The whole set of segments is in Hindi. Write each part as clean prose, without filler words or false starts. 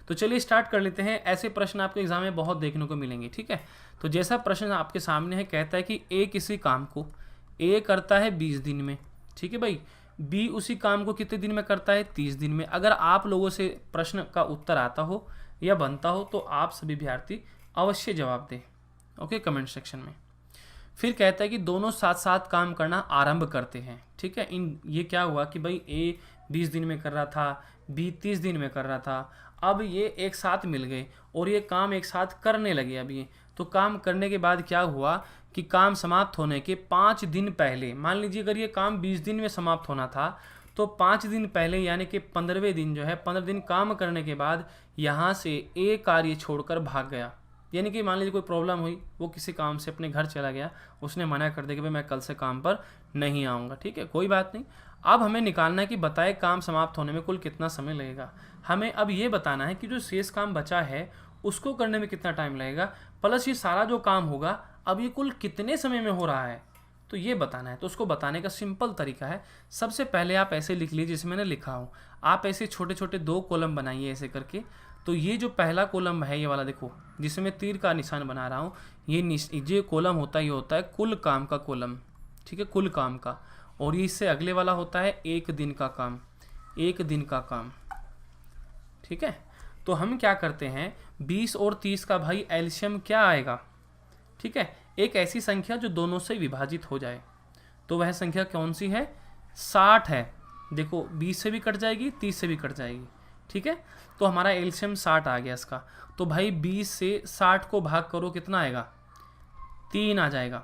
तो चलिए स्टार्ट कर लेते हैं। ऐसे प्रश्न आपको एग्जाम में बहुत देखने को मिलेंगे, ठीक है। तो जैसा प्रश्न आपके सामने है, कहता है कि ए किसी काम को ए करता है 20 दिन में, ठीक है भाई। बी उसी काम को कितने दिन में करता है? 30 दिन में। अगर आप लोगों से प्रश्न का उत्तर आता हो या बनता हो तो आप सभी विद्यार्थी अवश्य जवाब दें, ओके, कमेंट सेक्शन में। फिर कहता है कि दोनों साथ साथ काम करना आरंभ करते हैं, ठीक है। ये क्या हुआ कि भाई ए 20 दिन में कर रहा था, बी 30 दिन में कर रहा था। अब ये एक साथ मिल गए और ये काम एक साथ करने लगे। अब ये तो काम करने के बाद क्या हुआ कि काम समाप्त होने के 5 दिन पहले, मान लीजिए अगर ये काम 20 दिन में समाप्त होना था तो 5 दिन पहले यानी कि 15वें दिन जो है, 15 दिन काम करने के बाद यहाँ से ए कार्य छोड़कर भाग गया। यानी कि मान लीजिए कोई प्रॉब्लम हुई, वो किसी काम से अपने घर चला गया, उसने मना कर दिया कि भाई मैं कल से काम पर नहीं आऊँगा, ठीक है, कोई बात नहीं। अब हमें निकालना है कि बताए काम समाप्त होने में कुल कितना समय लगेगा। हमें अब ये बताना है कि जो शेष काम बचा है उसको करने में कितना टाइम लगेगा, प्लस ये सारा जो काम होगा अब ये कुल कितने समय में हो रहा है, तो ये बताना है। तो उसको बताने का सिंपल तरीका है, सबसे पहले आप ऐसे लिख लीजिए जैसे मैंने लिखा हूँ। आप ऐसे छोटे छोटे 2 कॉलम बनाइए ऐसे करके। तो ये जो पहला कॉलम है ये वाला देखो, जिसमें तीर का निशान बना रहा हूँ, ये कॉलम होता है, ये होता है कुल काम का कॉलम, ठीक है, कुल काम का। और ये इससे अगले वाला होता है 1 दिन का काम, 1 दिन का काम, ठीक है। तो हम क्या करते हैं, 20 और 30 का भाई एलसीएम क्या आएगा, ठीक है, एक ऐसी संख्या जो दोनों से विभाजित हो जाए। तो वह संख्या कौन सी है? 60 है। देखो 20 से भी कट जाएगी, 30 से भी कट जाएगी, ठीक है। तो हमारा एलसीएम 60 आ गया इसका। तो भाई 20 से 60 को भाग करो, कितना आएगा? 3 आ जाएगा।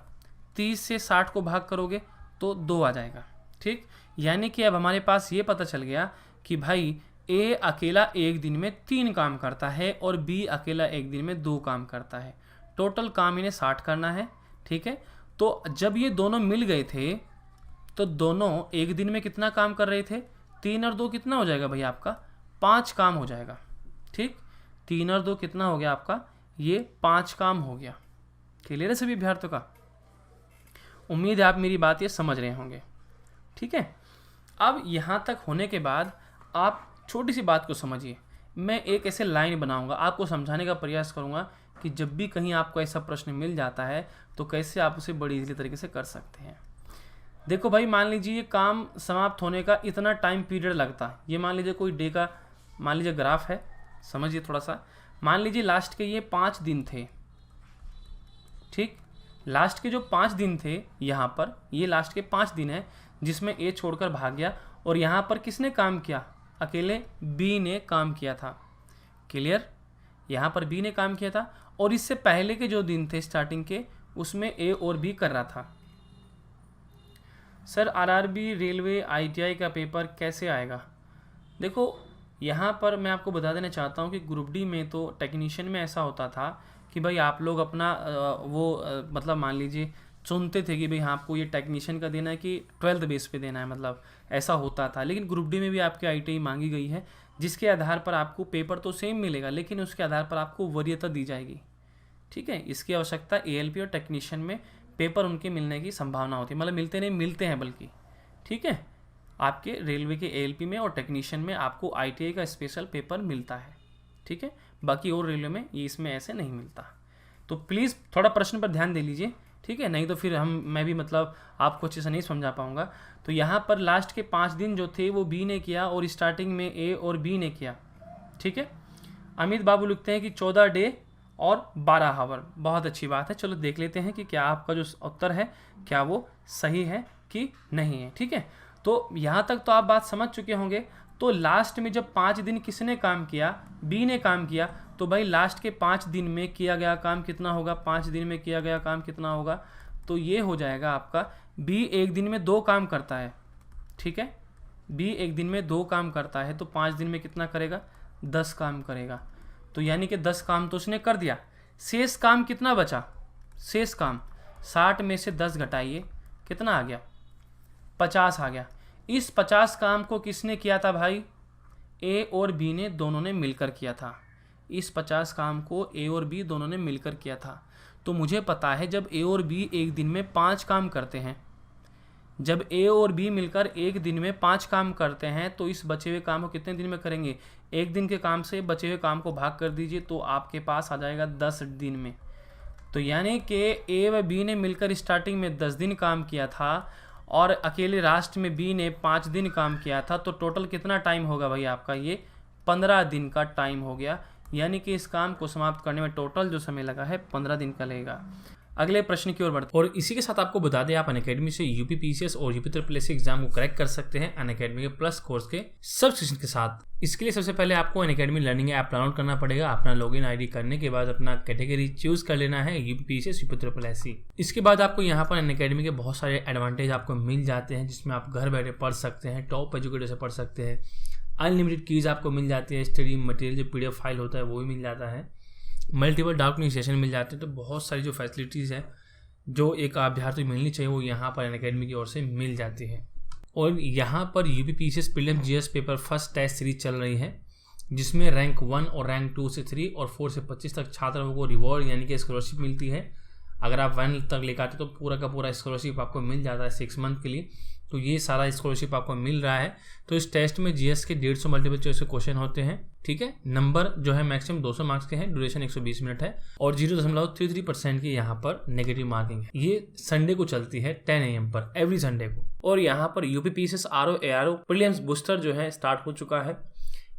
30 से 60 को भाग करोगे तो 2 आ जाएगा, ठीक। यानी कि अब हमारे पास ये पता चल गया कि भाई ए अकेला एक दिन में 3 काम करता है और बी अकेला एक दिन में 2 काम करता है। टोटल काम इन्हें 60 करना है, ठीक है। तो जब ये दोनों मिल गए थे तो दोनों एक दिन में कितना काम कर रहे थे? 3 और 2 कितना हो जाएगा भाई आपका? 5 काम हो जाएगा, ठीक। 3 और 2 कितना हो गया आपका? ये 5 काम हो गया। क्लियर है सभी विद्यार्थियों का? उम्मीद है आप मेरी बात ये समझ रहे होंगे, ठीक है। अब यहाँ तक होने के बाद आप छोटी सी बात को समझिए। मैं एक ऐसे लाइन बनाऊंगा, आपको समझाने का प्रयास करूंगा कि जब भी कहीं आपको ऐसा प्रश्न मिल जाता है तो कैसे आप उसे बड़ी इजीली तरीके से कर सकते हैं। देखो भाई, मान लीजिए ये काम समाप्त होने का इतना टाइम पीरियड लगता, ये मान लीजिए कोई डे का मान लीजिए ग्राफ है, समझिए थोड़ा सा। मान लीजिए लास्ट के ये 5 दिन थे, ठीक। लास्ट के जो 5 दिन थे यहाँ पर, ये लास्ट के 5 दिन है जिसमें ए छोड़कर भाग गया। और यहाँ पर किसने काम किया? अकेले बी ने काम किया था। क्लियर? यहाँ पर बी ने काम किया था। और इससे पहले के जो दिन थे स्टार्टिंग के, उसमें ए और बी कर रहा था। सर आरआरबी, रेलवे, आईटीआई का पेपर कैसे आएगा? देखो यहाँ पर मैं आपको बता देना चाहता हूँ कि ग्रुप डी में तो टेक्नीशियन में ऐसा होता था कि भाई आप लोग अपना मतलब मान लीजिए चुनते थे कि भाई हाँ आपको ये टेक्नीशियन का देना है कि 12th बेस पे देना है, मतलब ऐसा होता था। लेकिन ग्रुप डी में भी आपके आईटीआई मांगी गई है, जिसके आधार पर आपको पेपर तो सेम मिलेगा लेकिन उसके आधार पर आपको वरीयता दी जाएगी, ठीक है। इसकी आवश्यकता एएलपी और टेक्नीशियन में पेपर उनके मिलने की संभावना होती है, मतलब मिलते नहीं, मिलते हैं बल्कि, ठीक है। आपके रेलवे के एएलपी में और टेक्नीशियन में आपको आईटीआई का स्पेशल पेपर मिलता है, ठीक है। बाकी और रेलवे में ये इसमें ऐसे नहीं मिलता। तो प्लीज़ थोड़ा प्रश्न पर ध्यान दे लीजिए, ठीक है, नहीं तो फिर मैं भी मतलब आपको अच्छे से नहीं समझा पाऊंगा। तो यहाँ पर लास्ट के 5 दिन जो थे वो बी ने किया और स्टार्टिंग में ए और बी ने किया, ठीक है। अमित बाबू लिखते हैं कि 14 डे और 12 आवर। बहुत अच्छी बात है। चलो देख लेते हैं कि क्या आपका जो उत्तर है क्या वो सही है कि नहीं है, ठीक है। तो यहाँ तक तो आप बात समझ चुके होंगे। तो लास्ट में जब 5 दिन किसने काम किया? बी ने काम किया। तो भाई लास्ट के 5 दिन में किया गया काम कितना होगा? 5 दिन में किया गया काम कितना होगा? तो ये हो जाएगा आपका, बी एक दिन में 2 काम करता है, ठीक है। बी एक दिन में 2 काम करता है तो 5 दिन में कितना करेगा? 10 काम करेगा। तो यानी कि 10 काम तो उसने कर दिया। शेष काम कितना बचा? शेष काम 60 में से 10 घटाइए, कितना आ गया? 50 आ गया। इस 50 काम को किसने किया था भाई? ए और बी ने दोनों ने मिलकर किया था। इस 50 काम को ए और बी दोनों ने मिलकर किया था। तो मुझे पता है जब ए और बी एक दिन में 5 काम करते हैं, जब ए और बी मिलकर एक दिन में 5 काम करते हैं तो इस बचे हुए काम को कितने दिन में करेंगे? 1 दिन के काम से बचे हुए काम को भाग कर दीजिए तो आपके पास आ जाएगा 10 दिन में। तो यानी कि ए व बी ने मिलकर स्टार्टिंग में 10 दिन काम किया था और अकेले राष्ट्र में बी ने 5 दिन काम किया था, तो टोटल कितना टाइम होगा भाई आपका, ये 15 दिन का टाइम हो गया। यानी कि इस काम को समाप्त करने में टोटल जो समय लगा है 15 दिन का लगेगा। अगले प्रश्न की ओर बढ़ते हैं। और इसी के साथ आपको बता दें, आप अनअकैडमी से यूपीपीसीएस और यूपीएससी एग्जाम को क्रैक कर सकते हैं अनअकैडमी के प्लस कोर्स के सब्सक्रिप्शन के साथ। इसके लिए सबसे पहले आपको अनअकैडमी लर्निंग ऐप डाउनलोड करना पड़ेगा। अपना लॉगिन आईडी करने के बाद अपना कैटेगरी चूज कर लेना है यूपीपीसीएस यूपीएससी। इसके बाद आपको यहाँ पर अनअकैडमी के बहुत सारे एडवांटेज आपको मिल जाते हैं, जिसमें आप घर बैठे पढ़ सकते हैं, टॉप एजुकेटर से पढ़ सकते हैं, अनलिमिटेड कीज आपको मिल जाती है, स्टडी मटेरियल जो पीडीएफ फाइल होता है वो भी मिल जाता है, मल्टीपल डाउट सेशन मिल जाते हैं। तो बहुत सारी जो फैसिलिटीज़ है जो एक अभ्यर्थी मिलनी चाहिए वो यहाँ पर अनअकैडमी की ओर से मिल जाती है। और यहाँ पर UPPCS prelims GS paper first test series चल रही है, जिसमें रैंक 1 और रैंक 2 से 3 और 4 से 25 तक छात्रों को रिवॉर्ड यानी कि स्कॉलरशिप मिलती है। अगर आप 1 तक लेकर आते तो पूरा का पूरा स्कॉलरशिप आपको मिल जाता है 6 मंथ के लिए। तो ये सारा स्कॉलरशिप आपको मिल रहा है। तो इस टेस्ट में जीएस के 150 मल्टीपल चॉइस के क्वेश्चन होते हैं, ठीक है। नंबर जो है मैक्सिमम 200 मार्क्स के हैं, ड्यूरेशन 120 मिनट है और 0.33% की यहाँ पर नेगेटिव मार्किंग है। ये संडे को चलती है 10 AM पर, एवरी संडे को। और यहाँ पर UPPCS RO ARO prelims booster जो है स्टार्ट हो चुका है।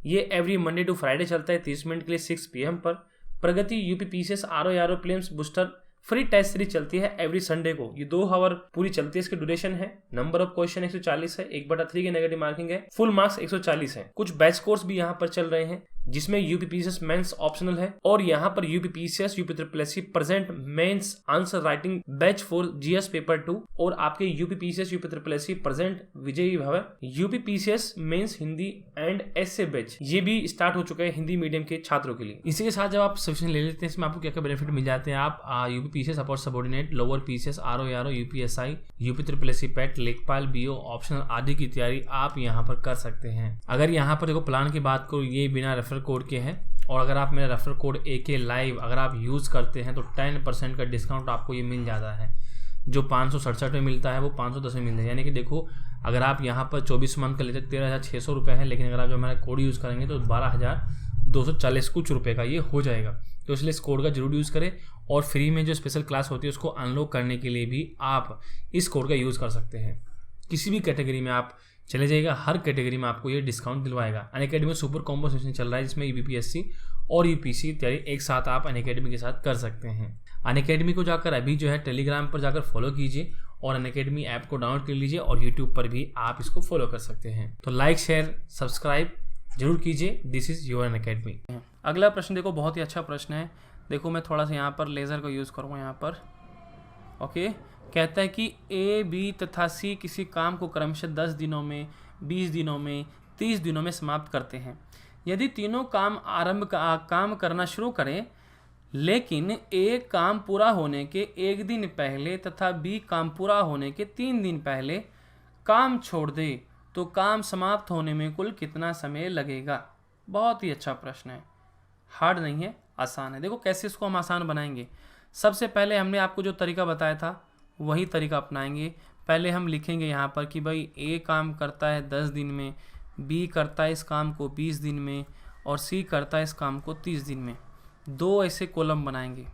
ये एवरी मंडे टू फ्राइडे चलता है 30 मिनट के लिए 6 PM पर। Pragati UPPCS RO ARO prelims booster free test series चलती है एवरी संडे को। ये 2 आवर पूरी चलती है। इसकी ड्यूरेशन है, नंबर ऑफ क्वेश्चन 140 है, 1/3 की नेगेटिव मार्किंग है, फुल मार्क्स 140 है। कुछ बैच कोर्स भी यहाँ पर चल रहे हैं, जिसमें यूपीपीसीएस मेंस ऑप्शनल है और यहाँ पर UPPCS UPSC present mains answer writing batch for GS paper 2 और आपके यूपीपीसीएस यूपीएससी प्रेजेंट विजयी भव UPPCS mains Hindi and SA batch, ये भी स्टार्ट हो चुका है हिंदी मीडियम के छात्रों के लिए। इसी के साथ जब आप सब्सक्रिप्शन ले लेते हैं, इसमें आपको क्या क्या बेनिफिट मिल जाते हैं। आप UPPCS upper subordinate, lower PCS, RO ARO, UPSI, UPSC PET, लेखपाल, बीओ ऑप्शनल आदि की तैयारी आप यहाँ पर कर सकते हैं। अगर यहाँ पर देखो प्लान की बात करूँ, ये बिना रेफर कोड के हैं और अगर आप मेरा रेफर कोड AK लाइव अगर आप यूज़ करते हैं तो 10% का डिस्काउंट आपको ये मिल जाता है। जो 567 में मिलता है वो 510 में मिलता है। यानी कि देखो, अगर आप यहाँ पर 24 मंथ का लेते 13,600 रुपये है, लेकिन अगर आप जो हमारा कोड यूज़ करेंगे तो 12,240 कुछ रुपये का ये हो जाएगा। तो इसलिए इस कोड का जरूर यूज़ करें। और फ्री में जो स्पेशल क्लास होती है उसको अनलॉक करने के लिए भी आप इस कोड का यूज़ कर सकते हैं। किसी भी कैटेगरी में आप चले जाइएगा, हर कैटेगरी में आपको ये डिस्काउंट दिलवाएगा। अनअकैडमी में सुपर कॉम्बो सेशन चल रहा है, जिसमें यूपीएससी और यूपीसी तैयारी एक साथ आप अनअकैडमी के साथ कर सकते हैं। अनअकैडमी को जाकर अभी जो है टेलीग्राम पर जाकर फॉलो कीजिए और अनअकैडमी ऐप को डाउनलोड कर लीजिए और यूट्यूब पर भी आप इसको फॉलो कर सकते हैं। तो लाइक शेयर सब्सक्राइब जरूर कीजिए। This is your Unacademy. अगला प्रश्न देखो, बहुत ही अच्छा प्रश्न है। देखो मैं थोड़ा सा यहाँ पर लेज़र को यूज़ करूँगा यहाँ पर। ओके, कहता है कि A, B तथा C किसी काम को क्रमशः 10 दिनों में, 20 दिनों में, 30 दिनों में समाप्त करते हैं। यदि तीनों काम करना शुरू करें, लेकिन A काम पूरा होने के 1 दिन पहले तथा B काम पूरा होने के 3 दिन पहले काम छोड़ दे, तो काम समाप्त होने में कुल कितना समय लगेगा? बहुत ही अच्छा प्रश्न है, हार्ड नहीं है, आसान है। देखो कैसे इसको हम आसान बनाएंगे। सबसे पहले हमने आपको जो तरीका बताया था वही तरीका अपनाएंगे। पहले हम लिखेंगे यहाँ पर कि भाई A काम करता है 10 दिन में, B करता है इस काम को 20 दिन में और C करता है इस काम को 30 दिन में। 2 ऐसे कॉलम बनाएंगे,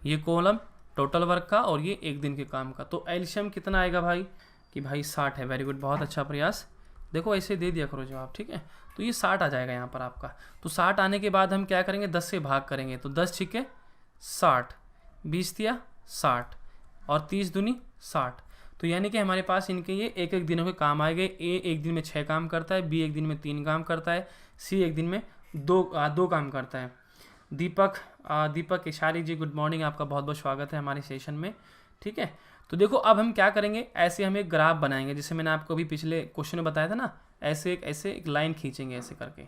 ये कॉलम टोटल वर्क का और ये 1 दिन के काम का। तो एलसीएम कितना आएगा भाई कि भाई 60 है। वेरी गुड, बहुत अच्छा प्रयास। देखो ऐसे दे दिया करो जवाब, ठीक है। तो ये 60 आ जाएगा यहाँ पर आपका। तो 60 आने के बाद हम क्या करेंगे, 10 से भाग करेंगे। तो 10 छिके 60, 20 दिया 60 और 30 दूनी 60। तो यानी कि हमारे पास इनके ये 1-1 दिनों के काम आएंगे। A 1 दिन में 6 काम करता है, B 1 दिन में 3 काम करता है, C 1 दिन में 2 काम करता है। दीपक इशारी जी, गुड मॉर्निंग, आपका बहुत बहुत स्वागत है हमारे सेशन में, ठीक है। तो देखो अब हम क्या करेंगे, ऐसे हम एक ग्राफ बनाएंगे, जैसे मैंने आपको अभी पिछले क्वेश्चन में बताया था ना, ऐसे एक लाइन खींचेंगे ऐसे करके,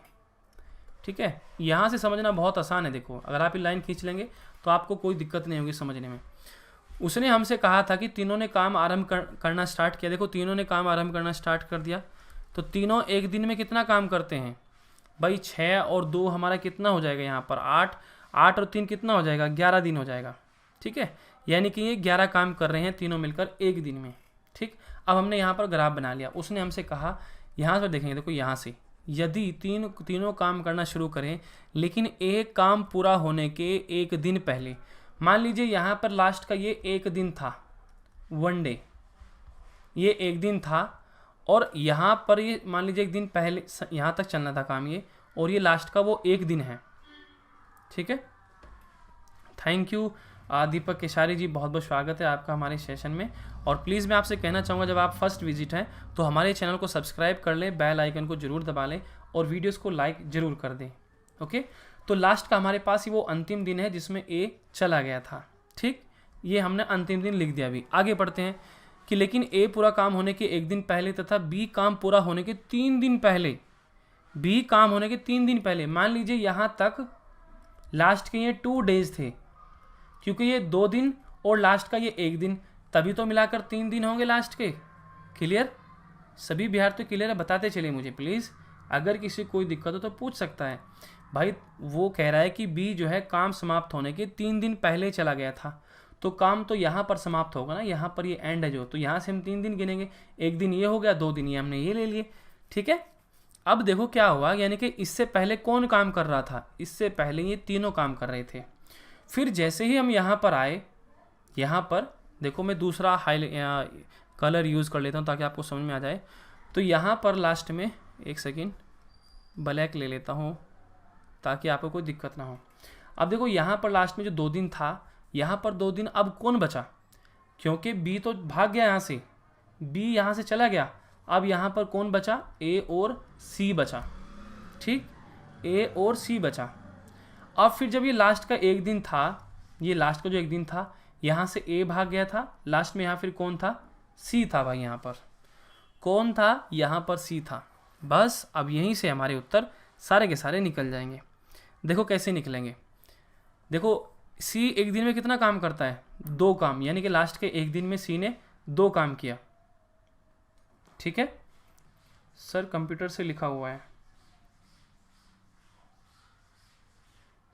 ठीक है। यहाँ से समझना बहुत आसान है। देखो अगर आप ये लाइन खींच लेंगे तो आपको कोई दिक्कत नहीं होगी समझने में। उसने हमसे कहा था कि तीनों ने काम आरंभ करना स्टार्ट किया। देखो तीनों ने काम आरंभ करना स्टार्ट कर दिया, तो तीनों 1 दिन में कितना काम करते हैं भाई? 6 और 2 हमारा कितना हो जाएगा यहाँ पर? 8 और 3 कितना हो जाएगा? 11 दिन हो जाएगा, ठीक है। यानी कि ये 11 काम कर रहे हैं तीनों मिलकर 1 दिन में, ठीक। अब हमने यहाँ पर ग्राफ बना लिया। उसने हमसे कहा, यहाँ पर देखेंगे, देखो यहाँ से यदि तीनों काम करना शुरू करें लेकिन एक काम पूरा होने के एक दिन पहले, मान लीजिए यहाँ पर लास्ट का ये एक दिन था, 1 डे, ये एक दिन था, और यहाँ पर ये मान लीजिए एक दिन पहले यहाँ तक चलना था काम ये, और ये लास्ट का वो एक दिन है। ठीक है, थैंक यू दीपक केशारी जी, बहुत बहुत स्वागत है आपका हमारे सेशन में। और प्लीज़ मैं आपसे कहना चाहूँगा, जब आप फर्स्ट विजिट हैं तो हमारे चैनल को सब्सक्राइब कर लें, बेल आइकन को जरूर दबा लें और वीडियोस को लाइक जरूर कर दें। ओके, तो लास्ट का हमारे पास ही वो अंतिम दिन है जिसमें ए चला गया था। ठीक, ये हमने अंतिम दिन लिख दिया। अभी आगे बढ़ते हैं कि लेकिन ए पूरा काम होने के एक दिन पहले तथा बी काम पूरा होने के 3 दिन पहले, बी काम होने के 3 दिन पहले, मान लीजिए यहाँ तक लास्ट के ये 2 डेज थे, क्योंकि ये 2 दिन और लास्ट का ये एक दिन, तभी तो मिलाकर 3 दिन होंगे लास्ट के। क्लियर, सभी बिहार तो क्लियर है, बताते चलिए मुझे प्लीज़, अगर किसी कोई दिक्कत हो तो पूछ सकता है भाई। वो कह रहा है कि बी जो है काम समाप्त होने के 3 दिन पहले चला गया था, तो काम तो यहाँ पर समाप्त होगा ना, यहाँ पर ये एंड है जो, तो यहाँ से हम 3 दिन गिनेंगे, एक दिन ये हो गया, 2 दिन ये हमने ये ले लिए। ठीक है, अब देखो क्या हुआ, यानी कि इससे पहले कौन काम कर रहा था, इससे पहले ये तीनों काम कर रहे थे। फिर जैसे ही हम यहाँ पर आए, यहाँ पर देखो मैं दूसरा कलर यूज़ कर लेता हूँ ताकि आपको समझ में आ जाए। तो यहाँ पर लास्ट में एक सेकेंड ब्लैक ले लेता हूँ ताकि आपको कोई दिक्कत ना हो। अब देखो यहाँ पर लास्ट में जो 2 दिन था, यहाँ पर 2 दिन, अब कौन बचा, क्योंकि बी तो भाग गया यहाँ से, बी यहाँ से चला गया, अब यहाँ पर कौन बचा, ए और सी बचा। ठीक, ए और सी बचा। अब फिर जब ये लास्ट का एक दिन था, ये लास्ट का जो एक दिन था, यहाँ से ए भाग गया था, लास्ट में यहाँ फिर कौन था, सी था भाई। यहाँ पर कौन था, यहाँ पर सी था। बस अब यहीं से हमारे उत्तर सारे के सारे निकल जाएंगे। देखो कैसे निकलेंगे, देखो सी एक दिन में कितना काम करता है, 2 काम, यानी कि लास्ट के एक दिन में सी ने 2 काम किया। ठीक है सर, कंप्यूटर से लिखा हुआ है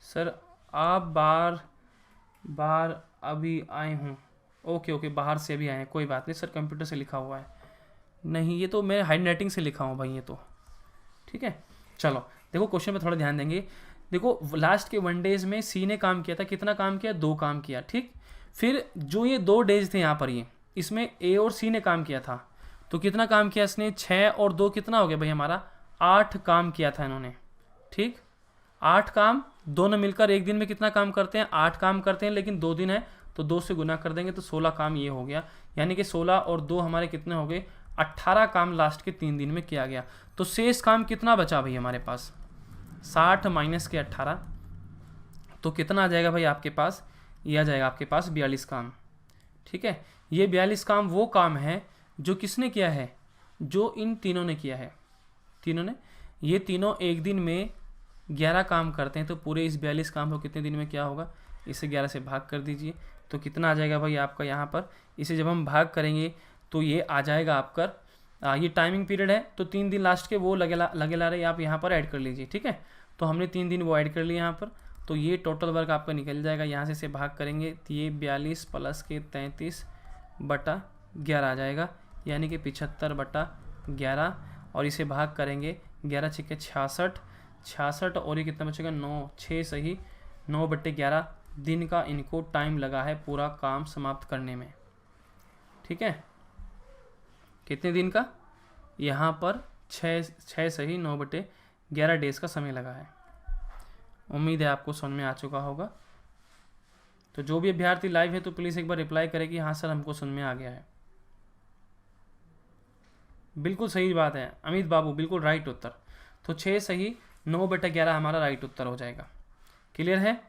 सर, आप बार अभी आए हूँ। ओके, बाहर से अभी आए हैं, कोई बात नहीं सर, कंप्यूटर से लिखा हुआ है। नहीं, ये तो मैं हैंड राइटिंग से लिखा हूँ भाई, ये तो ठीक है। चलो देखो क्वेश्चन पे थोड़ा ध्यान देंगे। देखो लास्ट के 1 डेज में सी ने काम किया था, कितना काम किया, 2 काम किया। ठीक, फिर जो ये 2 डेज थे यहाँ पर, ये इसमें ए और सी ने काम किया था, तो कितना काम किया इसने, 6 और 2 कितना हो गया भाई हमारा, 8 काम किया था इन्होंने। ठीक, 8 काम, दोनों मिलकर एक दिन में कितना काम करते हैं, 8 काम करते हैं, लेकिन 2 दिन है तो 2 से गुना कर देंगे तो 16 काम ये हो गया, यानी कि 16 और 2 हमारे कितने हो गए, 18 काम लास्ट के 3 दिन में किया गया। तो शेष काम कितना बचा भाई हमारे पास, 60 माइनस के 18, तो कितना आ जाएगा भाई आपके पास, ये आ जाएगा आपके पास 42 काम। ठीक है, ये 42 काम वो काम है जो किसने किया है, जो इन तीनों ने किया है, तीनों ने, ये तीनों एक दिन में 11 काम करते हैं, तो पूरे इस 42 काम को कितने दिन में क्या होगा, इसे 11 से भाग कर दीजिए, तो कितना आ जाएगा भाई आपका यहाँ पर, इसे जब हम भाग करेंगे तो ये आ जाएगा आपका, ये टाइमिंग पीरियड है तो 3 दिन लास्ट के वो लगे ला रहे, आप यहाँ पर ऐड कर लीजिए। ठीक है, तो हमने 3 दिन वो ऐड कर लिए यहाँ पर, तो ये टोटल वर्क आपका निकल जाएगा। यहाँ से इसे भाग करेंगे तो ये 42 प्लस के 33/11 आ जाएगा, यानी कि 75/11, और इसे भाग करेंगे 11 छिके 66 और ये कितना बचेगा, 9, 6 सही 9/11 दिन का इनको टाइम लगा है पूरा काम समाप्त करने में। ठीक है, कितने दिन का, यहाँ पर 6 सही 9/11 डेज का समय लगा है। उम्मीद है आपको समझ में आ चुका होगा। तो जो भी अभ्यर्थी लाइव है तो प्लीज़ एक बार रिप्लाई करें कि हाँ सर हमको समझ में आ गया है। बिल्कुल सही बात है अमित बाबू, बिल्कुल राइट उत्तर। तो 6 सही 9/11 हमारा राइट उत्तर हो जाएगा। क्लियर है,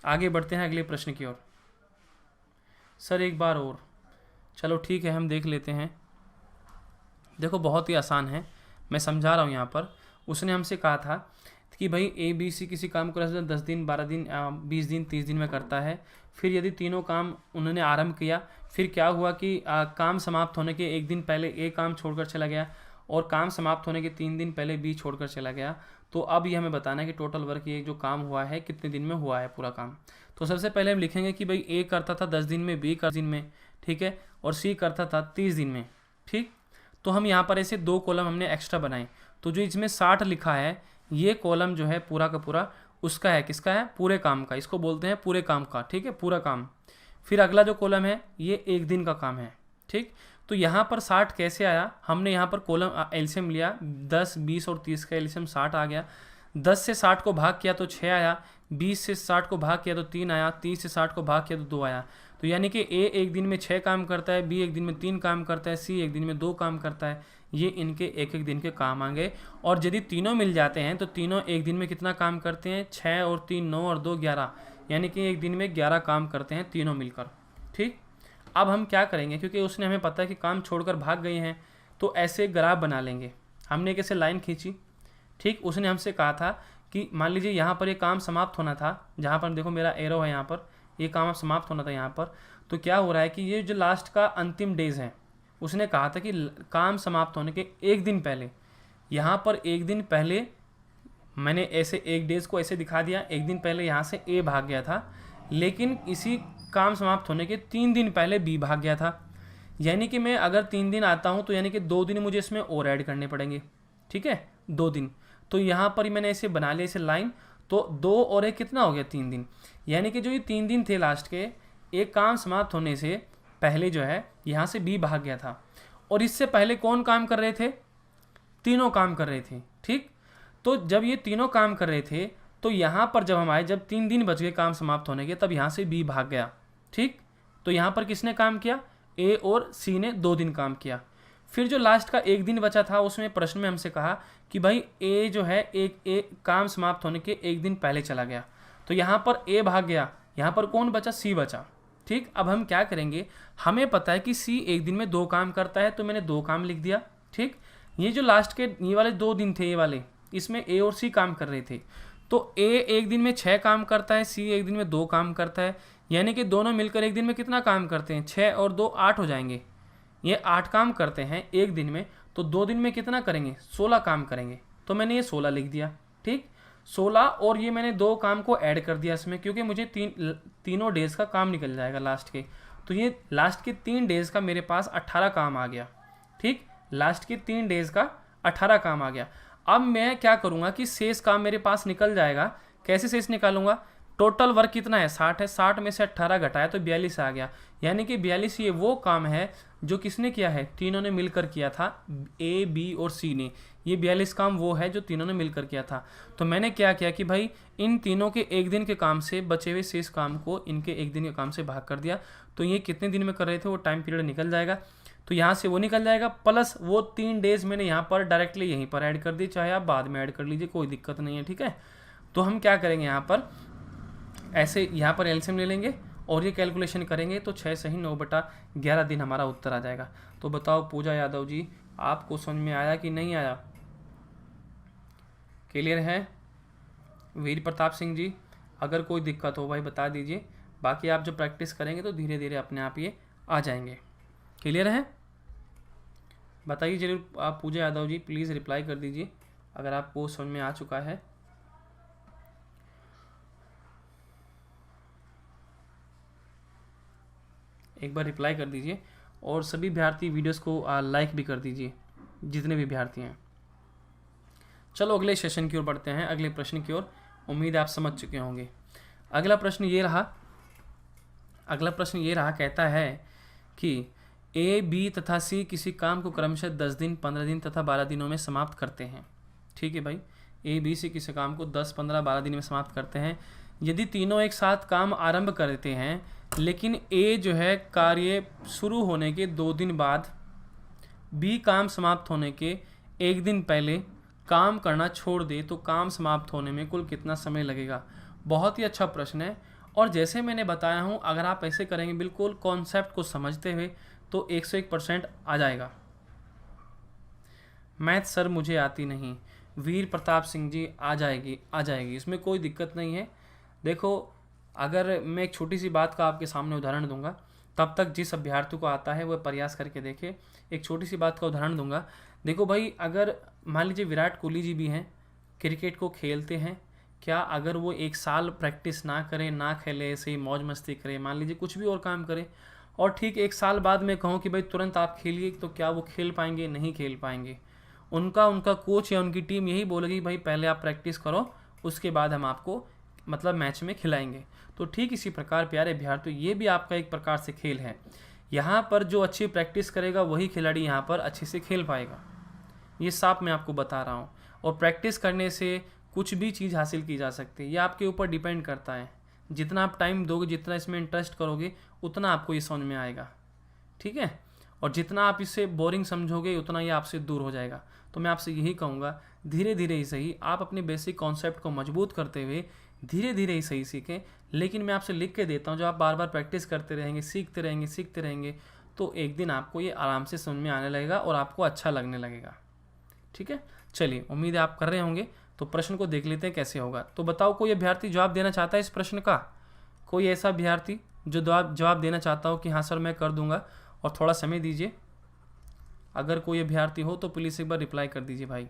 आगे बढ़ते हैं अगले प्रश्न की ओर। सर एक बार और, चलो ठीक है हम देख लेते हैं। देखो बहुत ही आसान है, मैं समझा रहा हूँ यहाँ पर। उसने हमसे कहा था कि भाई ABC किसी काम को 10 दिन 12 दिन 20 दिन 30 दिन में करता है। फिर यदि तीनों काम उन्होंने आरंभ किया, फिर क्या हुआ कि काम समाप्त होने के एक दिन पहले A काम छोड़कर चला गया और काम समाप्त होने के 3 दिन पहले B छोड़कर चला गया। तो अब ये हमें बताना है कि टोटल वर्क ये जो काम हुआ है कितने दिन में हुआ है पूरा काम। तो सबसे पहले हम लिखेंगे कि भाई A करता था 10 दिन में, B कर दिन में, ठीक है, और C करता था 30 दिन में। ठीक, तो हम यहाँ पर ऐसे 2 कॉलम हमने एक्स्ट्रा बनाए। तो जो इसमें 60 लिखा है ये कॉलम जो है पूरा का पूरा उसका है, किसका है, पूरे काम का, इसको बोलते हैं पूरे काम का, ठीक है, पूरा काम। फिर अगला जो कॉलम है ये एक दिन का काम है, ठीक। तो यहाँ पर 60 कैसे आया, हमने यहाँ पर कॉलम एलसीएम लिया, 10, 20 और 30 का एलसीएम 60 आ गया। 10 से 60 को भाग किया तो 6 आया, 20 से 60 को भाग किया तो 3 आया, 30 से 60 को भाग किया तो 2 आया। तो यानी कि ए एक दिन में 6 काम करता है, बी एक दिन में 3 काम करता है, सी एक दिन में 2 काम करता है। ये इनके एक एक दिन के काम आएंगे। और यदि तीनों मिल जाते हैं तो तीनों एक दिन में कितना काम करते हैं, 6 और 3 9 और 2 11, यानी कि एक दिन में 11 काम करते हैं तीनों मिलकर, ठीक। अब हम क्या करेंगे, क्योंकि उसने हमें पता है कि काम छोड़कर भाग गए हैं, तो ऐसे ग्राफ बना लेंगे। हमने कैसे लाइन खींची, ठीक। उसने हमसे कहा था कि मान लीजिए यहाँ पर ये काम समाप्त होना था, जहाँ पर देखो मेरा एरो है यहाँ पर, ये काम अब समाप्त होना था यहाँ पर। तो क्या हो रहा है कि ये जो लास्ट का अंतिम डेज है, उसने कहा था कि काम समाप्त होने के एक दिन पहले, यहाँ पर एक दिन पहले मैंने ऐसे एक डेज को ऐसे दिखा दिया, एक दिन पहले यहाँ से ए भाग गया था, लेकिन इसी काम समाप्त होने के 3 दिन पहले बी भाग गया था। यानी कि मैं अगर 3 दिन आता हूँ तो यानी कि 2 दिन मुझे इसमें और ऐड करने पड़ेंगे, ठीक है, 2 दिन। तो यहाँ पर मैंने ऐसे बना लिया इसे लाइन, तो 2 और 1 कितना हो गया, 3 दिन। यानी कि जो ये 3 दिन थे लास्ट के, एक काम समाप्त होने से पहले जो है यहाँ से बी भाग गया था, और इससे पहले कौन काम कर रहे थे, तीनों काम कर रहे थे, ठीक। तो जब ये तीनों काम कर रहे थे तो यहाँ पर जब हम आए, जब 3 दिन बच गए काम समाप्त होने के, तब यहाँ से बी भाग गया, ठीक। तो यहाँ पर किसने काम किया, ए और सी ने 2 दिन काम किया। फिर जो लास्ट का एक दिन बचा था, उसमें प्रश्न में हमसे कहा कि भाई ए जो है एक काम समाप्त होने के एक दिन पहले चला गया, तो यहाँ पर ए भाग गया, यहाँ पर कौन बचा, सी बचा, ठीक। अब हम क्या करेंगे, हमें पता है कि सी एक दिन में 2 काम करता है, तो मैंने 2 काम लिख दिया, ठीक। ये जो लास्ट के ये वाले 2 दिन थे, ये वाले, इसमें ए और सी काम कर रहे थे, तो ए एक दिन में 6 काम करता है, सी एक दिन में 2 काम करता है, यानी कि दोनों मिलकर एक दिन में कितना काम करते हैं, 6 और 2 8 हो जाएंगे। ये 8 काम करते हैं एक दिन में, तो 2 दिन में कितना करेंगे, 16 काम करेंगे, तो मैंने ये 16 लिख दिया, ठीक। 16 और ये मैंने 2 काम को ऐड कर दिया इसमें, क्योंकि मुझे तीनों डेज का काम निकल जाएगा लास्ट के, तो ये लास्ट के 3 डेज का मेरे पास 18 काम आ गया, ठीक। लास्ट के 3 डेज का 18 काम आ गया। अब मैं क्या करूँगा कि शेष काम मेरे पास निकल जाएगा। कैसे शेष निकालूंगा, टोटल वर्क कितना है, 60 है, 60 में से 18 घटाया तो 42 आ गया, यानी कि 42 ये वो काम है जो किसने किया है, तीनों ने मिलकर किया था, ए बी और सी ने। ये 42 काम वो है जो तीनों ने मिलकर किया था। तो मैंने क्या किया कि भाई इन तीनों के एक दिन के काम से बचे हुए शेष काम को इनके एक दिन के काम से भाग कर दिया, तो ये कितने दिन में कर रहे थे वो टाइम पीरियड निकल जाएगा। तो यहाँ से वो निकल जाएगा, प्लस वो 3 डेज मैंने यहाँ पर डायरेक्टली यहीं पर ऐड कर दी, चाहे आप बाद में ऐड कर लीजिए, कोई दिक्कत नहीं है, ठीक है। तो हम क्या करेंगे, यहाँ पर ऐसे यहाँ पर एलसीएम ले लेंगे और ये कैलकुलेशन करेंगे, तो 6 सही 9/11 दिन हमारा उत्तर आ जाएगा। तो बताओ पूजा यादव जी, आपको समझ में आया कि नहीं आया, क्लियर है। वीर प्रताप सिंह जी, अगर कोई दिक्कत हो भाई बता दीजिए, बाकी आप जब प्रैक्टिस करेंगे तो धीरे धीरे अपने आप ये आ जाएंगे। क्लियर है, बताइए जरूर आप। पूजा यादव जी प्लीज़ रिप्लाई कर दीजिए अगर आपको समझ में आ चुका है। एक बार रिप्लाई कर दीजिए, और सभी विद्यार्थी वीडियोस को लाइक भी कर दीजिए, जितने भी विद्यार्थी हैं। चलो अगले सेशन की ओर बढ़ते हैं, अगले प्रश्न की ओर। उम्मीद है आप समझ चुके होंगे। अगला प्रश्न ये रहा, कहता है कि ए बी तथा सी किसी काम को क्रमशः 10 दिन 15 दिन तथा 12 दिनों में समाप्त करते हैं। ठीक है भाई, ए बी सी किसी काम को 10 15 12 दिन में समाप्त करते हैं। यदि तीनों एक साथ काम आरंभ करते हैं, लेकिन ए जो है कार्य शुरू होने के 2 दिन बाद बी काम समाप्त होने के 1 दिन पहले काम करना छोड़ दे, तो काम समाप्त होने में कुल कितना समय लगेगा। बहुत ही अच्छा प्रश्न है, और जैसे मैंने बताया हूँ, अगर आप ऐसे करेंगे बिल्कुल कॉन्सेप्ट को समझते हुए, तो 101% आ जाएगा। मैथ सर मुझे आती नहीं, वीर प्रताप सिंह जी आ जाएगी, इसमें कोई दिक्कत नहीं है। देखो, अगर मैं एक छोटी सी बात का आपके सामने उदाहरण दूंगा, तब तक जिस अभ्यर्थी को आता है वह प्रयास करके देखे। एक छोटी सी बात का उदाहरण दूंगा। देखो भाई, अगर मान लीजिए विराट कोहली जी भी हैं, क्रिकेट को खेलते हैं, क्या अगर वो 1 साल प्रैक्टिस ना करें, ना खेले, ऐसे ही मौज मस्ती करें, मान लीजिए कुछ भी और काम करें, और ठीक 1 साल बाद मैं कहूँ कि भाई तुरंत आप खेलिए, तो क्या वो खेल पाएंगे? नहीं खेल पाएंगे। उनका उनका कोच या उनकी टीम यही बोलेगी भाई पहले आप प्रैक्टिस करो, उसके बाद हम आपको मतलब मैच में खिलाएंगे। तो ठीक इसी प्रकार प्यारे अभ्यर्थियों, ये भी आपका एक प्रकार से खेल है। यहाँ पर जो अच्छी प्रैक्टिस करेगा वही खिलाड़ी यहाँ पर अच्छे से खेल पाएगा, ये साफ मैं आपको बता रहा हूँ। और प्रैक्टिस करने से कुछ भी चीज़ हासिल की जा सकती है, ये आपके ऊपर डिपेंड करता है। जितना आप टाइम दोगे, जितना इसमें इंटरेस्ट करोगे, उतना आपको ये समझ में आएगा, ठीक है। और जितना आप इसे बोरिंग समझोगे उतना ये आपसे दूर हो जाएगा। तो मैं आपसे यही कहूँगा, धीरे धीरे ही सही आप अपने बेसिक कॉन्सेप्ट को मजबूत करते हुए धीरे धीरे ही सही सीखें। लेकिन मैं आपसे लिख के देता हूँ, जब आप बार बार प्रैक्टिस करते रहेंगे, सीखते रहेंगे तो एक दिन आपको ये आराम से समझ में आने लगेगा और आपको अच्छा लगने लगेगा, ठीक है। चलिए, उम्मीद है आप कर रहे होंगे। तो प्रश्न को देख लेते हैं कैसे होगा। तो बताओ, कोई अभ्यर्थी जवाब देना चाहता है इस प्रश्न का? कोई ऐसा अभ्यर्थी जो जवाब देना चाहता हो कि हाँ सर मैं कर दूंगा, और थोड़ा समय दीजिए। अगर कोई अभ्यर्थी हो तो प्लीज़ एक बार रिप्लाई कर दीजिए भाई।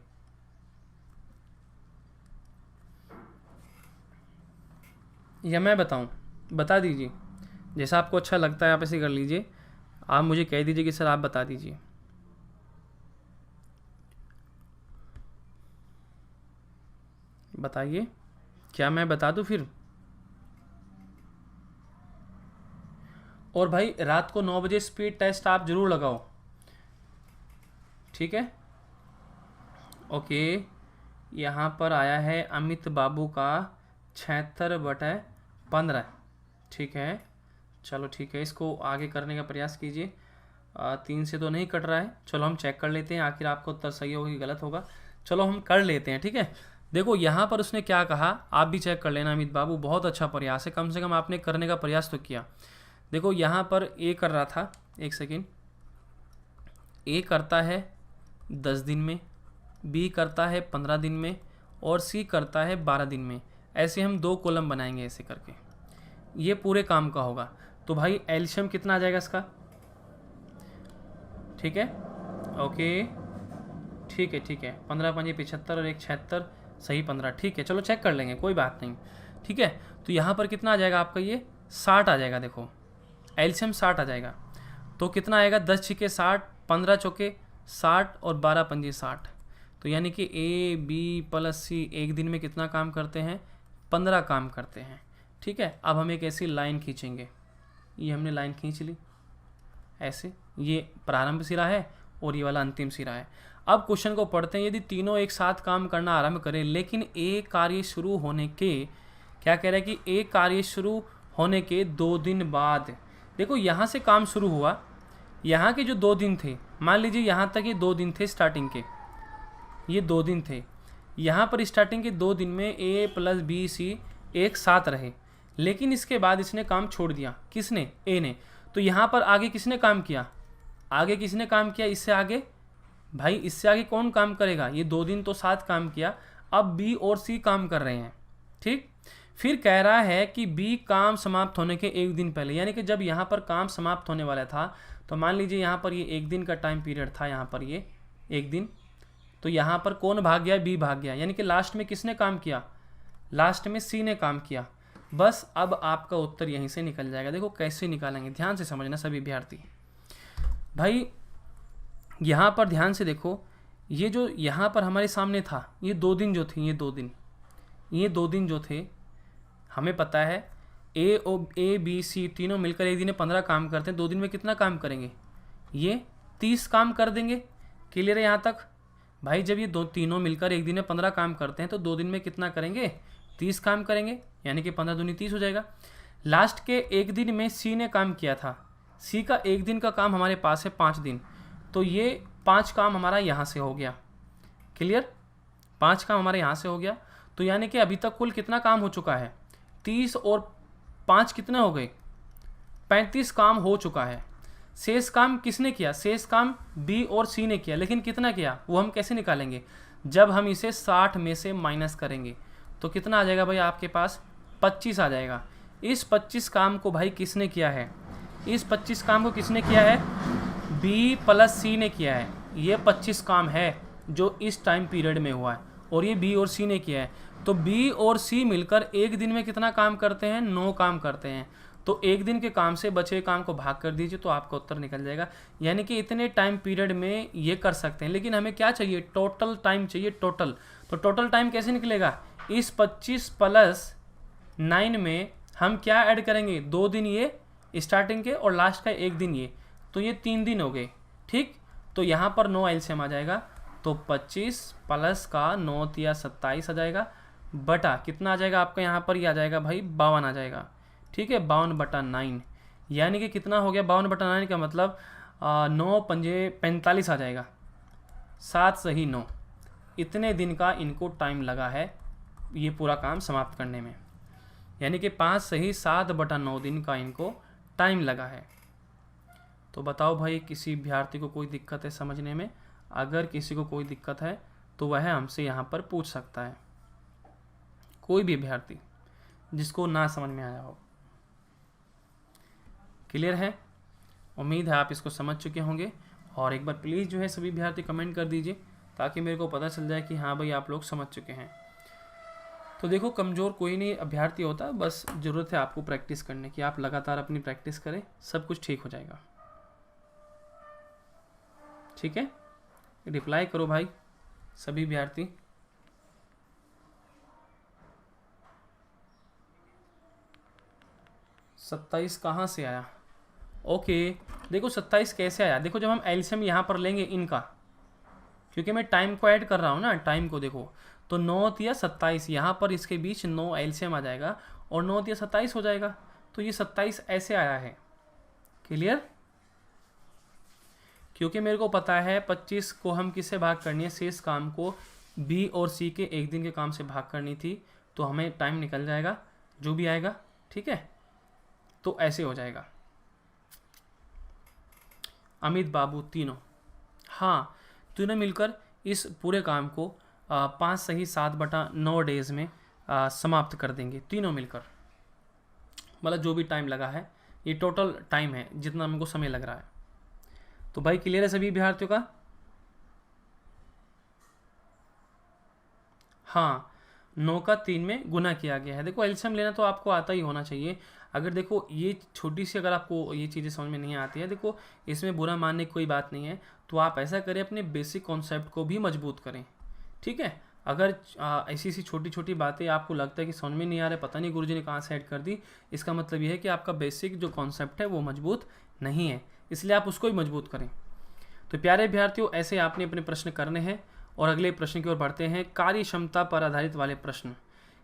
या मैं बताऊं? बता दीजिए, जैसा आपको अच्छा लगता है आप ऐसे कर लीजिए। आप मुझे कह दीजिए कि सर आप बता दीजिए। बताइए, क्या मैं बता दूं फिर? और भाई रात को 9 बजे स्पीड टेस्ट आप जरूर लगाओ, ठीक है। ओके, यहाँ पर आया है अमित बाबू का 76/15, ठीक है। चलो ठीक है, इसको आगे करने का प्रयास कीजिए। 3 से तो नहीं कट रहा है। चलो हम चेक कर लेते हैं आखिर आपका उत्तर सही होगा कि गलत होगा। चलो हम कर लेते हैं, ठीक है। देखो यहाँ पर उसने क्या कहा, आप भी चेक कर लेना अमित बाबू। बहुत अच्छा प्रयास है, कम से कम आपने करने का प्रयास तो किया। देखो यहाँ पर ए कर रहा था, एक सेकेंड, ए करता है 10 दिन में, बी करता है 15 दिन में, और सी करता है 12 दिन में। ऐसे हम 2 कॉलम बनाएंगे ऐसे करके, ये पूरे काम का होगा। तो भाई एलसीएम कितना आ जाएगा इसका? ठीक है, ओके, ठीक है 15 5 75 और 1 76, सही 15, ठीक है। चलो चेक कर लेंगे, कोई बात नहीं, ठीक है। तो यहाँ पर कितना आ जाएगा आपका? ये 60 आ जाएगा। देखो एलसीएम 60 आ जाएगा। तो कितना आएगा? 10 छिके 60, 15 चौके 60 और 12 पंजे 60। तो यानी कि ए बी प्लस सी एक दिन में कितना काम करते हैं? 15 काम करते हैं, ठीक है। अब हम एक ऐसी लाइन खींचेंगे, ये हमने लाइन खींच ली ऐसे, ये प्रारंभ सिरा है और ये वाला अंतिम सिरा है। अब क्वेश्चन को पढ़ते हैं। यदि तीनों एक साथ काम करना आरंभ करें, लेकिन एक कार्य शुरू होने के, क्या कह रहा है कि एक कार्य शुरू होने के 2 दिन बाद, देखो यहाँ से काम शुरू हुआ, यहाँ के जो 2 दिन थे, मान लीजिए यहाँ तक ये 2 दिन थे स्टार्टिंग के, ये 2 दिन थे। यहाँ पर स्टार्टिंग के 2 दिन में ए प्लस बी सी एक साथ रहे, लेकिन इसके बाद इसने काम छोड़ दिया। किसने? ए ने। तो यहाँ पर आगे किसने काम किया? आगे किसने काम किया? इससे आगे भाई, इससे आगे कौन काम करेगा? ये 2 दिन तो साथ काम किया, अब बी और सी काम कर रहे हैं, ठीक। फिर कह रहा है कि बी काम समाप्त होने के 1 दिन पहले, यानी कि जब यहाँ पर काम समाप्त होने वाला था, तो मान लीजिए यहाँ पर ये 1 दिन का टाइम पीरियड था, यहाँ पर ये 1 दिन, तो यहाँ पर कौन भाग गया? बी भाग गया, यानी कि लास्ट में किसने काम किया? लास्ट में सी ने काम किया। बस अब आपका उत्तर यहीं से निकल जाएगा। देखो कैसे निकालेंगे, ध्यान से समझना सभी विद्यार्थी। भाई यहाँ पर ध्यान से देखो, ये जो यहाँ पर हमारे सामने था, ये 2 दिन जो थे, ये 2 दिन जो थे, हमें पता है ए बी सी तीनों मिलकर एक दिन में 15 काम करते हैं। 2 दिन में कितना काम करेंगे? ये 30 काम कर देंगे। क्लियर है यहाँ तक? भाई जब ये तीनों मिलकर एक दिन में 15 काम करते हैं, तो 2 दिन में कितना करेंगे? 30 काम करेंगे, यानी कि 15 दूनी 30 हो जाएगा। लास्ट के 1 दिन में सी ने काम किया था, सी का 1 दिन का काम हमारे पास है 5 दिन, तो ये 5 काम हमारा यहाँ से हो गया। क्लियर? 5 काम हमारे यहाँ से हो गया। तो यानी कि अभी तक कुल कितना काम हो चुका है? 30 और 5 कितने हो गए? 35 काम हो चुका है। शेष काम किसने किया? शेष काम बी और सी ने किया, लेकिन कितना किया वो हम कैसे निकालेंगे? जब हम इसे 60 में से माइनस करेंगे तो कितना आ जाएगा भाई आपके पास? 25 आ जाएगा। इस 25 काम को भाई किसने किया है? इस 25 काम को किसने किया है? बी प्लस सी ने किया है। ये 25 काम है जो इस टाइम पीरियड में हुआ है, और ये बी और सी ने किया है। तो बी और सी मिलकर एक दिन में कितना काम करते हैं? 9 काम करते हैं। तो एक दिन के काम से बचे काम को भाग कर दीजिए तो आपका उत्तर निकल जाएगा। यानी कि इतने टाइम पीरियड में ये कर सकते हैं, लेकिन हमें क्या चाहिए, टोटल टाइम चाहिए, टोटल। तो टोटल टाइम कैसे निकलेगा, इस 25 + 9 में हम क्या ऐड करेंगे, 2 दिन ये स्टार्टिंग के और लास्ट का 1 दिन ये, तो ये 3 दिन हो गए। ठीक, तो यहाँ पर 9 एलसीएम आ जाएगा, तो 25 + का 9 × 27 आ जाएगा, बटा कितना आ जाएगा आपका यहाँ पर, ये आ जाएगा भाई 52 आ जाएगा। ठीक है, 52/9, यानी कि कितना हो गया 52/9 का मतलब 9 × 5 = 45 आ जाएगा, 7 सही 9। इतने दिन का इनको टाइम लगा है ये पूरा काम समाप्त करने में, यानी कि 5 सही 7/9 दिन का इनको टाइम लगा है। तो बताओ भाई, किसी अभ्यर्थी को कोई दिक्कत है समझने में? अगर किसी को कोई दिक्कत है तो वह हमसे यहाँ पर पूछ सकता है, कोई भी अभ्यर्थी जिसको ना समझ में आया हो। क्लियर है? उम्मीद है आप इसको समझ चुके होंगे। और एक बार प्लीज़ जो है सभी अभ्यर्थी कमेंट कर दीजिए ताकि मेरे को पता चल जाए कि हाँ भाई आप लोग समझ चुके हैं। तो देखो, कमज़ोर कोई नहीं अभ्यर्थी होता, बस ज़रूरत है आपको प्रैक्टिस करने की। आप लगातार अपनी प्रैक्टिस करें, सब कुछ ठीक हो जाएगा। ठीक है, रिप्लाई करो भाई सभी अभ्यर्थी। सत्ताईस कहाँ से आया? ओके, देखो 27 कैसे आया, देखो जब हम एलसीएम यहाँ पर लेंगे इनका, क्योंकि मैं टाइम को ऐड कर रहा हूँ ना, टाइम को देखो, तो 9 × 27 यहाँ पर इसके बीच 9 एलसीएम आ जाएगा और 9 × 27 हो जाएगा, तो ये 27 ऐसे आया है। क्लियर? क्योंकि मेरे को पता है 25 को हम किससे भाग करनी है, शेष काम को बी और सी के एक दिन के काम से भाग करनी थी, तो हमें टाइम निकल जाएगा जो भी आएगा। ठीक है, तो ऐसे हो जाएगा। अमित बाबू तीनों, हाँ तीनों मिलकर इस पूरे काम को 5 सही 7/9 डेज में समाप्त कर देंगे, तीनों मिलकर। मतलब जो भी टाइम लगा है, ये टोटल टाइम है जितना हमको समय लग रहा है। तो भाई क्लियर है सभी विद्यार्थियों का? हाँ, 9 का 3 में गुना किया गया है। देखो एलसीएम लेना तो आपको आता ही होना चाहिए। अगर देखो ये छोटी सी अगर आपको ये चीज़ें समझ में नहीं आती है, देखो इसमें बुरा मानने की कोई बात नहीं है, तो आप ऐसा करें अपने बेसिक कॉन्सेप्ट को भी मजबूत करें। ठीक है, अगर ऐसी सी छोटी छोटी बातें आपको लगता है कि समझ में नहीं आ रहा, पता नहीं गुरुजी ने कहाँ से ऐड कर दी, इसका मतलब ये है कि आपका बेसिक जो कॉन्सेप्ट है वो मजबूत नहीं है, इसलिए आप उसको ही मजबूत करें। तो प्यारे विद्यार्थियों, ऐसे आपने अपने प्रश्न करने हैं और अगले प्रश्न की ओर बढ़ते हैं। कार्य क्षमता पर आधारित वाले प्रश्न,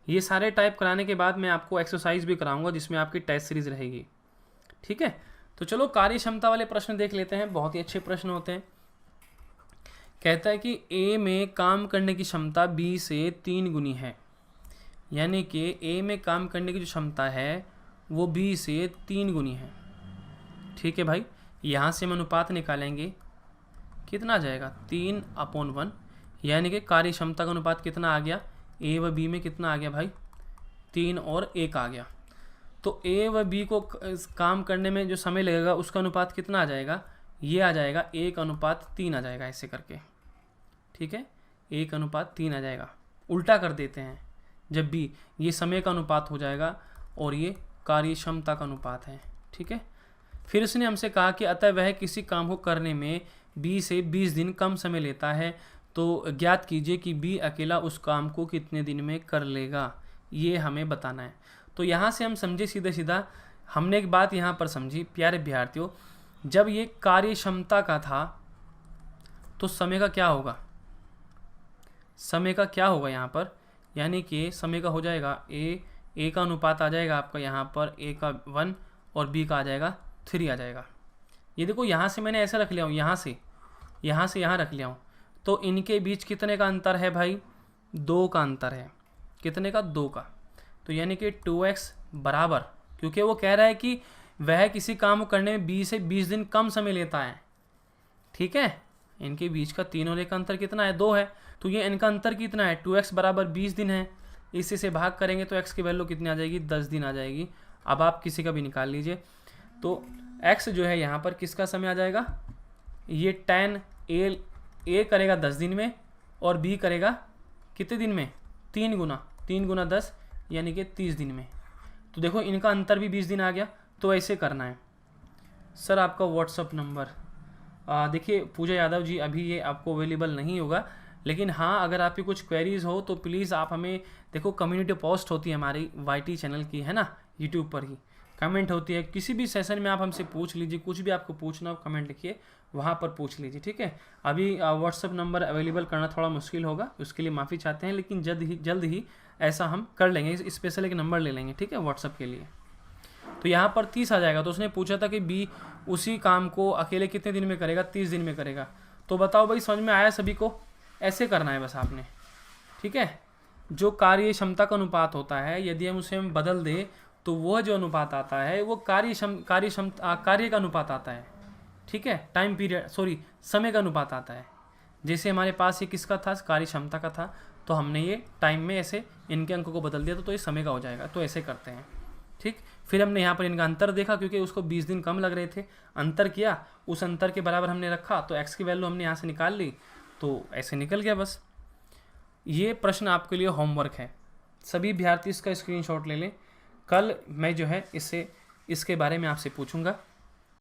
ये सारे टाइप कराने के बाद मैं आपको एक्सरसाइज भी कराऊंगा जिसमें आपकी टेस्ट सीरीज रहेगी। ठीक है, तो चलो कार्य क्षमता वाले प्रश्न देख लेते हैं। बहुत ही अच्छे प्रश्न होते हैं। कहता है कि ए में काम करने की क्षमता बी से 3 गुनी है, यानी कि ए में काम करने की जो क्षमता है वो बी से 3 गुनी है। ठीक है भाई, यहाँ से हम अनुपात निकालेंगे, कितना आ जाएगा 3/1, यानी कि कार्य क्षमता का अनुपात कितना आ गया, ए व बी में कितना आ गया भाई, 3 और 1 आ गया। तो ए व बी को काम करने में जो समय लगेगा उसका अनुपात कितना आ जाएगा, ये आ जाएगा 1/3 आ जाएगा, ऐसे करके। ठीक है, 1/3 आ जाएगा। उल्टा कर देते हैं, जब भी ये समय का अनुपात हो जाएगा और ये कार्य क्षमता का अनुपात है। ठीक है, फिर उसने हमसे कहा कि अतः वह किसी काम को करने में 20 से 20 दिन कम समय लेता है, तो ज्ञात कीजिए कि बी अकेला उस काम को कितने दिन में कर लेगा, ये हमें बताना है। तो यहाँ से हम समझे सीधे सीधा, हमने एक बात यहाँ पर समझी प्यारे विद्यार्थियों, जब ये कार्य क्षमता का था तो समय का क्या होगा, समय का क्या होगा यहाँ पर, यानी कि समय का हो जाएगा ए का अनुपात आ जाएगा आपका यहाँ पर ए का 1 और बी का आ जाएगा 3 आ जाएगा। ये देखो यहाँ से मैंने ऐसा रख लिया हूँ, यहाँ से यहाँ रख लिया हूँ, तो इनके बीच कितने का अंतर है भाई, 2 का अंतर है। कितने का, 2 का। तो यानी कि 2x बराबर, क्योंकि वो कह रहा है कि वह किसी काम को करने में 20 से 20 दिन कम समय लेता है। ठीक है, इनके बीच का 3 और 1 का अंतर कितना है, 2 है, तो ये इनका अंतर कितना है, 2x बराबर 20 दिन है। इसी से भाग करेंगे तो x की वैल्यू कितनी आ जाएगी, 10 दिन आ जाएगी। अब आप किसी का भी निकाल लीजिए, तो x जो है यहाँ पर किसका समय आ जाएगा, ये tan a करेगा 10 दिन में और b करेगा कितने दिन में, 3 गुना 10 यानी कि 30 दिन में। तो देखो इनका अंतर भी 20 दिन आ गया, तो ऐसे करना है। सर आपका व्हाट्सअप नंबर, देखिए पूजा यादव जी अभी ये आपको अवेलेबल नहीं होगा, लेकिन हाँ अगर आपकी कुछ क्वेरीज हो तो प्लीज़ आप हमें, देखो कम्युनिटी पोस्ट होती है हमारी वाईटी चैनल की, है ना, यूट्यूब पर ही कमेंट होती है, किसी भी सेशन में आप हमसे पूछ लीजिए, कुछ भी आपको पूछना हो कमेंट लिखिए, वहाँ पर पूछ लीजिए, ठीक है। अभी व्हाट्सअप नंबर अवेलेबल करना थोड़ा मुश्किल होगा, उसके लिए माफ़ी चाहते हैं, लेकिन जल्द ही ऐसा हम कर लेंगे, स्पेशल एक नंबर ले लेंगे, ठीक है, व्हाट्सअप के लिए। तो यहाँ पर 30 आ जाएगा। तो उसने पूछा था कि बी उसी काम को अकेले कितने दिन में करेगा, 30 दिन में करेगा। तो बताओ भाई, समझ में आया सभी को? ऐसे करना है बस आपने, ठीक है। जो कार्य क्षमता का अनुपात होता है, यदि हम उसे बदल दें तो वह जो अनुपात आता है वो कार्य का अनुपात आता है, ठीक है, टाइम पीरियड, सॉरी, समय का अनुपात आता है। जैसे हमारे पास ये किसका था, कार्य क्षमता का था, तो हमने ये टाइम में ऐसे इनके अंकों को बदल दिया तो ये समय का हो जाएगा। तो ऐसे करते हैं, ठीक। फिर हमने यहाँ पर इनका अंतर देखा, क्योंकि उसको 20 दिन कम लग रहे थे, अंतर किया, उस अंतर के बराबर हमने रखा, तो x की वैल्यू हमने यहाँ से निकाल ली, तो ऐसे निकल गया बस। ये प्रश्न आपके लिए होमवर्क है, सभी विद्यार्थी इसका स्क्रीनशॉट ले लें। कल मैं जो है इसके बारे में आपसे पूछूंगा।